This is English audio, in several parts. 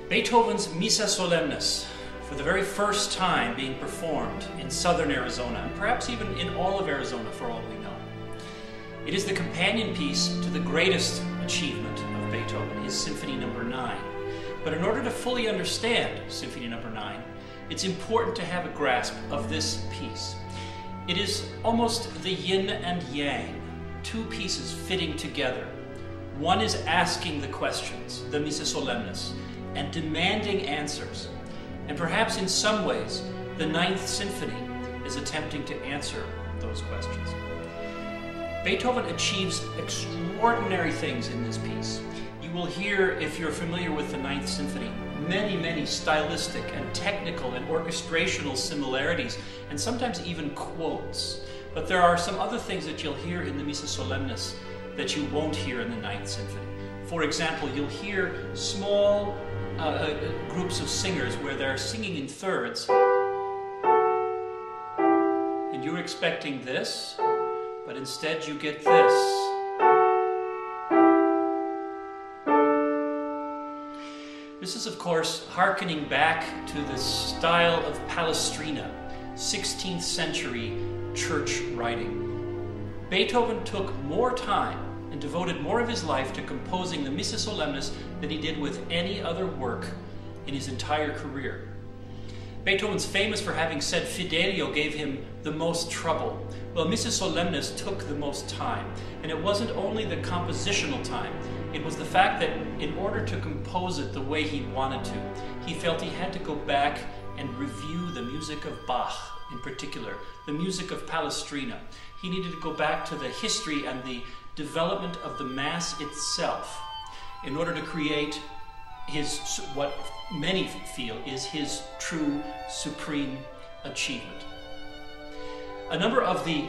Beethoven's Missa Solemnis, for the very first time being performed in southern Arizona, and perhaps even in all of Arizona for all we know. It is the companion piece to the greatest achievement of Beethoven, his Symphony No. 9. But in order to fully understand Symphony No. 9, it's important to have a grasp of this piece. It is almost the yin and yang, two pieces fitting together. One is asking the questions, the Missa Solemnis, and demanding answers. And perhaps in some ways, the Ninth Symphony is attempting to answer those questions. Beethoven achieves extraordinary things in this piece. You will hear, if you're familiar with the Ninth Symphony, many stylistic and technical and orchestrational similarities, and sometimes even quotes. But there are some other things that you'll hear in the Missa Solemnis that you won't hear in the Ninth Symphony. For example, you'll hear small groups of singers where they're singing in thirds, and you're expecting this, but instead you get this. This is, of course, hearkening back to the style of Palestrina, 16th century church writing. Beethoven took more time and devoted more of his life to composing the Missa Solemnis than he did with any other work in his entire career. Beethoven's famous for having said Fidelio gave him the most trouble. Well, Missa Solemnis took the most time, and it wasn't only the compositional time, it was the fact that in order to compose it the way he wanted to, he felt he had to go back and review the music of Bach in particular, the music of Palestrina. He needed to go back to the history and the development of the Mass itself in order to create his, what many feel is his true supreme achievement. A number of the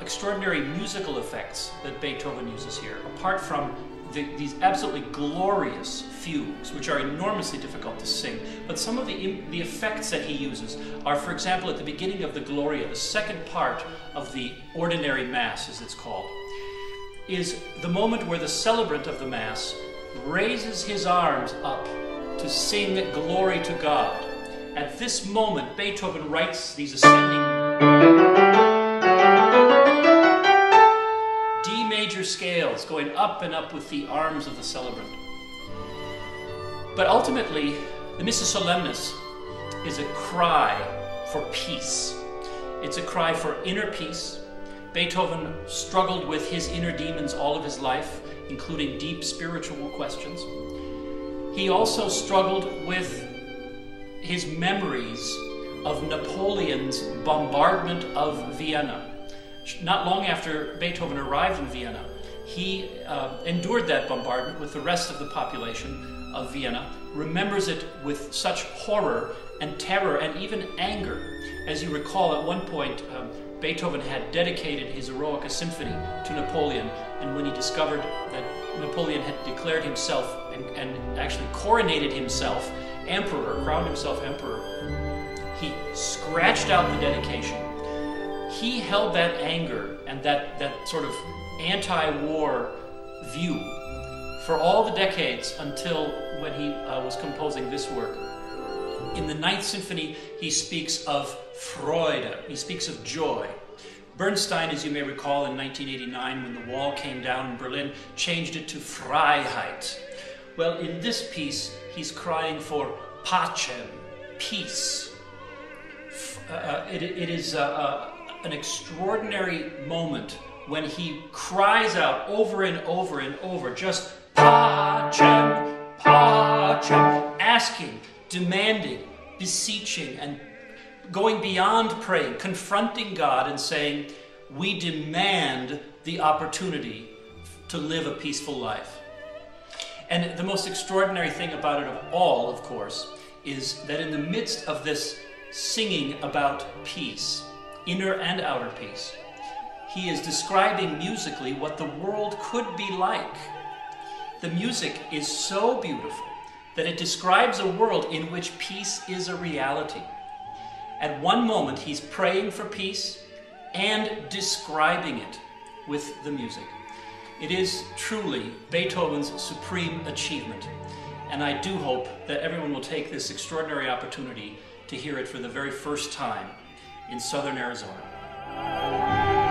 extraordinary musical effects that Beethoven uses here, apart from these absolutely glorious fugues, which are enormously difficult to sing, but some of the effects that he uses are, for example, at the beginning of the Gloria, the second part of the ordinary Mass, as it's called, is the moment where the celebrant of the Mass raises his arms up to sing glory to God. At this moment, Beethoven writes these ascending D major scales going up and up with the arms of the celebrant. But ultimately, the Missa Solemnis is a cry for peace. It's a cry for inner peace. Beethoven struggled with his inner demons all of his life, including deep spiritual questions. He also struggled with his memories of Napoleon's bombardment of Vienna. Not long after Beethoven arrived in Vienna, he endured that bombardment with the rest of the population of Vienna, remembers it with such horror and terror and even anger. As you recall, at one point, Beethoven had dedicated his Eroica Symphony to Napoleon, and when he discovered that Napoleon had declared himself and actually coronated himself emperor, crowned himself emperor, he scratched out the dedication. He held that anger and that sort of anti-war view for all the decades until when he was composing this work. In the Ninth Symphony, he speaks of Freude, he speaks of joy. Bernstein, as you may recall, in 1989, when the wall came down in Berlin, changed it to Freiheit. Well, in this piece, he's crying for Pacem, peace. It is an extraordinary moment when he cries out over and over and over, just Pacem, Pacem, asking, demanding, beseeching, and going beyond praying, confronting God and saying, we demand the opportunity to live a peaceful life. And the most extraordinary thing about it of all, of course, is that in the midst of this singing about peace, inner and outer peace, he is describing musically what the world could be like. The music is so beautiful that it describes a world in which peace is a reality. At one moment, he's praying for peace and describing it with the music. It is truly Beethoven's supreme achievement. and I do hope that everyone will take this extraordinary opportunity to hear it for the very first time in southern Arizona.